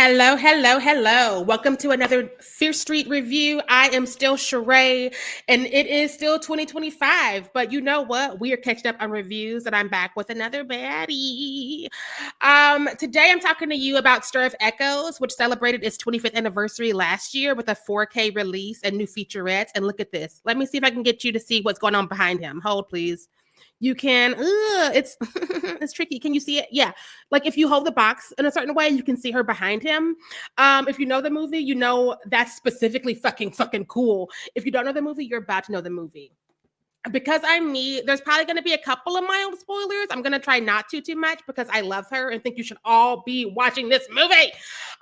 Hello, hello, hello. Welcome to another Fierce Street review. I am still Sheree, and it is still 2025. But you know what? We are catching up on reviews, and I'm back with another baddie. Today I'm talking to you about Stir of Echoes, which celebrated its 25th anniversary last year with a 4K release and new featurettes. And look at this. Let me see if I can get you to see what's going on behind him. Hold, please. You can, it's it's tricky. Can you see it? Yeah. Like if you hold the box in a certain way, you can see her behind him. If you know the movie, you know that's specifically fucking cool. If you don't know the movie, you're about to know the movie. Because I'm me, there's probably going to be a couple of mild spoilers. I'm going to try not to too much because I love her and think you should all be watching this movie,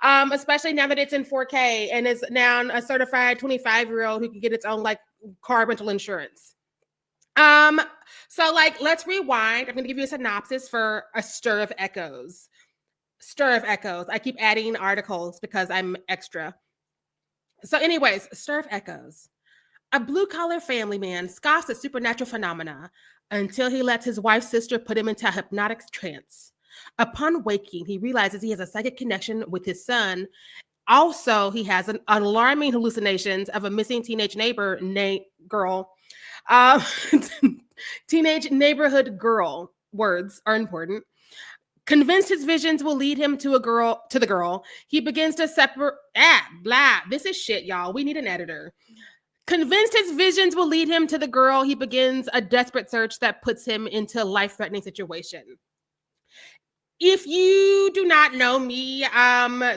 especially now that it's in 4K and is now a certified 25-year-old who can get its own like car rental insurance. So like, let's rewind. I'm going to give you a synopsis for A Stir of Echoes. Stir of Echoes. I keep adding articles because I'm extra. So anyways, Stir of Echoes. A blue-collar family man scoffs at supernatural phenomena until he lets his wife's sister put him into a hypnotic trance. Upon waking, he realizes he has a psychic connection with his son. Also, he has an alarming hallucinations of a missing teenage neighbor girl. Uh, Teenage neighborhood girl. Words are important. Convinced his visions will lead him to the girl, he begins to separate. Blah. This is shit, y'all. We need an editor. Convinced his visions will lead him to the girl, he begins a desperate search that puts him into a life-threatening situation. If you do not know me,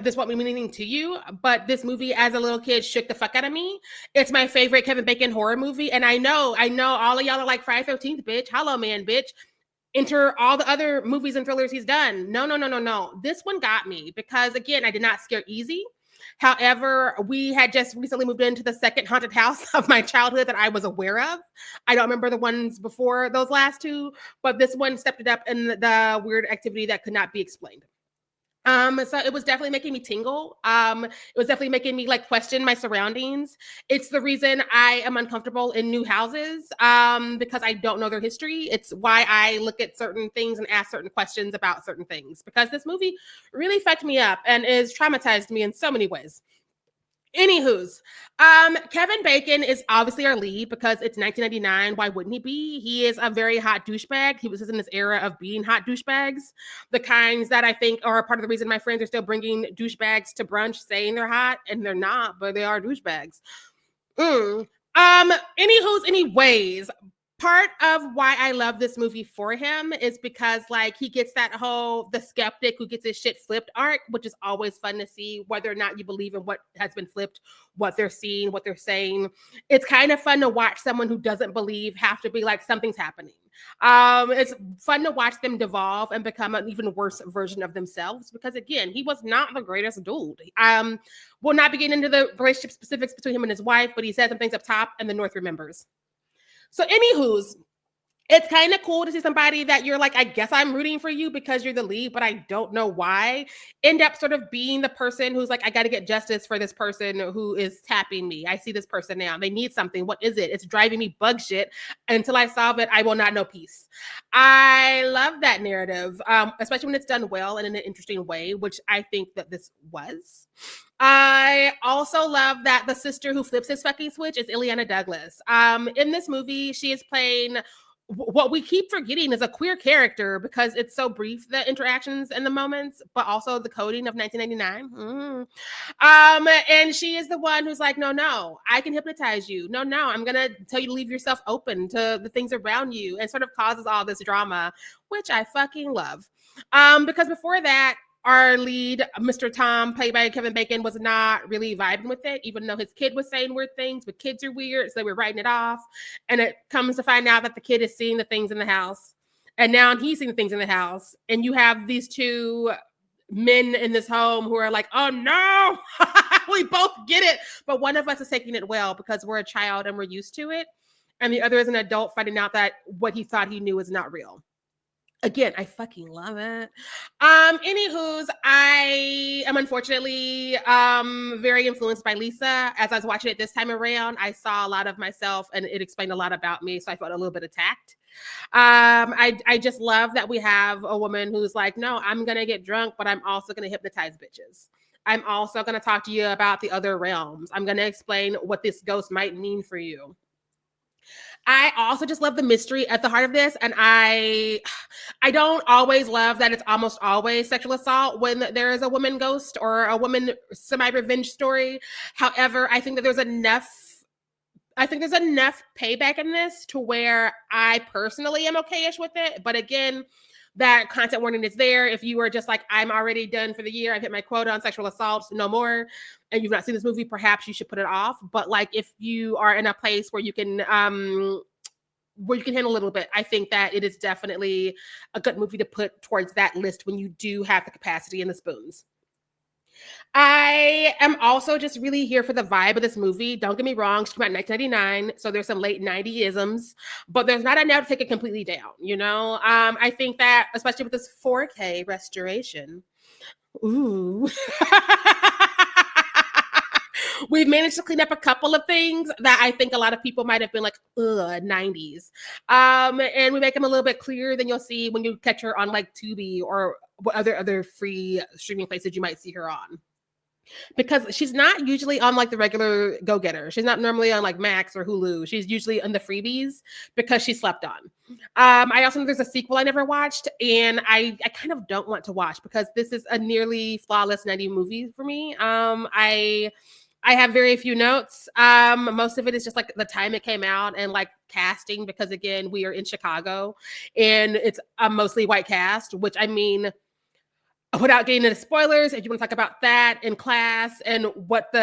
this won't be meaning to you, but this movie as a little kid shook the fuck out of me. It's my favorite Kevin Bacon horror movie. And I know all of y'all are like Friday 13th, bitch. Hello, man, bitch. Enter all the other movies and thrillers he's done. No. This one got me because, again, I did not scare easy. However, we had just recently moved into the second haunted house of my childhood that I was aware of. I don't remember the ones before those last two, but this one stepped it up in the weird activity that could not be explained. So it was definitely making me tingle. It was definitely making me like question my surroundings. It's the reason I am uncomfortable in new houses, because I don't know their history. It's why I look at certain things and ask certain questions about certain things, because this movie really fucked me up and is traumatized me in so many ways. Anywho's, Kevin Bacon is obviously our lead because it's 1999. Why wouldn't he be? He is a very hot douchebag. He was in this era of being hot douchebags, the kinds that I think are part of the reason my friends are still bringing douchebags to brunch, saying they're hot, and they're not, but they are douchebags. Anyways, part of why I love this movie for him is because like he gets that whole the skeptic who gets his shit flipped arc, which is always fun to see whether or not you believe in what has been flipped, what they're seeing, what they're saying. It's kind of fun to watch someone who doesn't believe have to be like something's happening. It's fun to watch them devolve and become an even worse version of themselves because again, he was not the greatest dude. We'll not be getting into the relationship specifics between him and his wife, but he said some things up top and the North remembers. So, anywho's, it's kind of cool to see somebody that you're like, I guess I'm rooting for you because you're the lead, but I don't know why. End up sort of being the person who's like, I got to get justice for this person who is tapping me. I see this person now. They need something. What is it? It's driving me bug shit. Until I solve it, I will not know peace. I love that narrative, especially when it's done well and in an interesting way, which I think that this was. I also love that the sister who flips his fucking switch is Ileana Douglas. In this movie, she is playing what we keep forgetting is a queer character because it's so brief, the interactions and the moments, but also the coding of 1999. And she is the one who's like, no, I can hypnotize you. No, I'm going to tell you to leave yourself open to the things around you, and sort of causes all this drama, which I fucking love. Because before that, our lead, Mr. Tom, played by Kevin Bacon, was not really vibing with it, even though his kid was saying weird things, but kids are weird, so they were writing it off. And it comes to find out that the kid is seeing the things in the house, and now he's seeing the things in the house. And you have these two men in this home who are like, oh no, we both get it. But one of us is taking it well because we're a child and we're used to it. And the other is an adult finding out that what he thought he knew is not real. Again, I fucking love it. Anywho's, I am unfortunately very influenced by Lisa. As I was watching it this time around, I saw a lot of myself and it explained a lot about me. So I felt a little bit attacked. I just love that we have a woman who's like, no, I'm gonna get drunk, but I'm also gonna hypnotize bitches. I'm also going to talk to you about the other realms. I'm going to explain what this ghost might mean for you. I also just love the mystery at the heart of this, and I don't always love that it's almost always sexual assault when there is a woman ghost or a woman semi-revenge story. However, I think there's enough payback in this to where I personally am okay-ish with it. But again, that content warning is there. If you are just like, I'm already done for the year, I've hit my quota on sexual assaults, no more, and you've not seen this movie, perhaps you should put it off. But like, if you are in a place where you can handle a little bit, I think that it is definitely a good movie to put towards that list when you do have the capacity and the spoons. I am also just really here for the vibe of this movie. Don't get me wrong, she came out in 1999, so there's some late 90-isms, but there's not enough to take it completely down, you know? I think that, especially with this 4K restoration, ooh. We've managed to clean up a couple of things that I think a lot of people might have been like, ugh, 90s. And we make them a little bit clearer than you'll see when you catch her on like Tubi or other free streaming places you might see her on. Because she's not usually on like the regular Go Getter. She's not normally on like Max or Hulu. She's usually on the freebies because she slept on. I also know there's a sequel I never watched, and I kind of don't want to watch because this is a nearly flawless 90 movie for me. I have very few notes. Most of it is just like the time it came out and like casting, because again, we are in Chicago and it's a mostly white cast, which I mean, without getting into spoilers, if you want to talk about that in class and what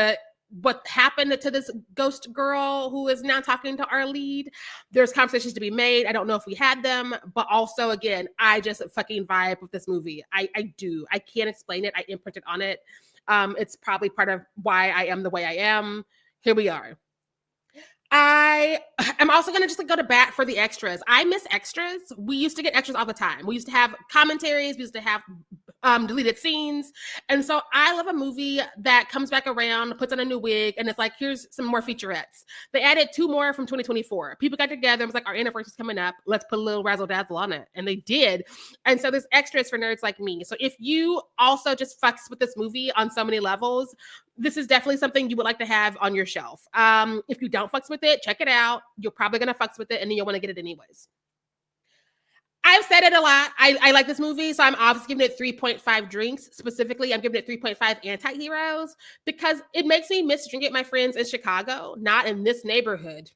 happened to this ghost girl who is now talking to our lead, there's conversations to be made. I don't know if we had them, but also again, I just fucking vibe with this movie. I do. I can't explain it. I imprinted on it. It's probably part of why I am the way I am. Here we are. I am also going to just like go to bat for the extras. I miss extras. We used to get extras all the time. We used to have commentaries. We used to have deleted scenes. And so I love a movie that comes back around, puts on a new wig, and it's like, here's some more featurettes. They added 2 more from 2024. People got together and was like, our anniversary's coming up. Let's put a little razzle dazzle on it. And they did. And so there's extras for nerds like me. So if you also just fucks with this movie on so many levels, this is definitely something you would like to have on your shelf. If you don't fucks with it, check it out. You're probably going to fucks with it, and then you'll want to get it anyways. I've said it a lot. I like this movie, so I'm obviously giving it 3.5 drinks. Specifically, I'm giving it 3.5 anti-heroes because it makes me miss drinking with my friends in Chicago, not in this neighborhood.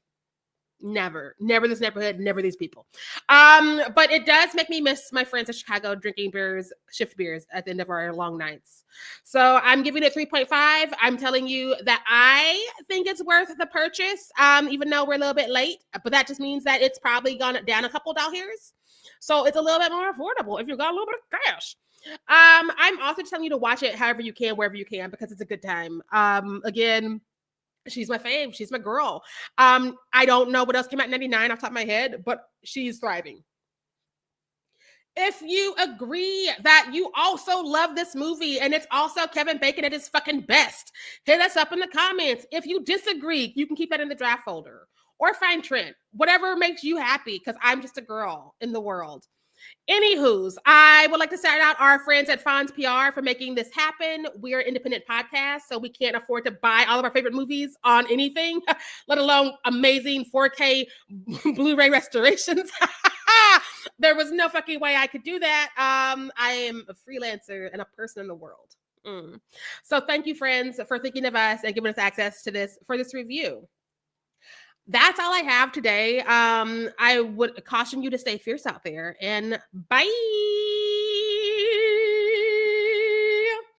Never this neighborhood, never these people. But it does make me miss my friends in Chicago drinking beers, shift beers at the end of our long nights. So I'm giving it 3.5. I'm telling you that I think it's worth the purchase, even though we're a little bit late. But that just means that it's probably gone down a couple dollars. So it's a little bit more affordable if you've got a little bit of cash. I'm also just telling you to watch it however you can, wherever you can, because it's a good time. Again, she's my fave. She's my girl. I don't know what else came out in 99 off the top of my head, but she's thriving. If you agree that you also love this movie and it's also Kevin Bacon at his fucking best, hit us up in the comments. If you disagree, you can keep that in the draft folder or find Trent, whatever makes you happy, because I'm just a girl in the world. Anywho's, I would like to shout out our friends at Fonz PR for making this happen. We are an independent podcast, so we can't afford to buy all of our favorite movies on anything, let alone amazing 4K Blu-ray restorations. There was no fucking way I could do that. I am a freelancer and a person in the world. So thank you, friends, for thinking of us and giving us access to this for this review. That's all I have today. I would caution you to stay fierce out there, and bye.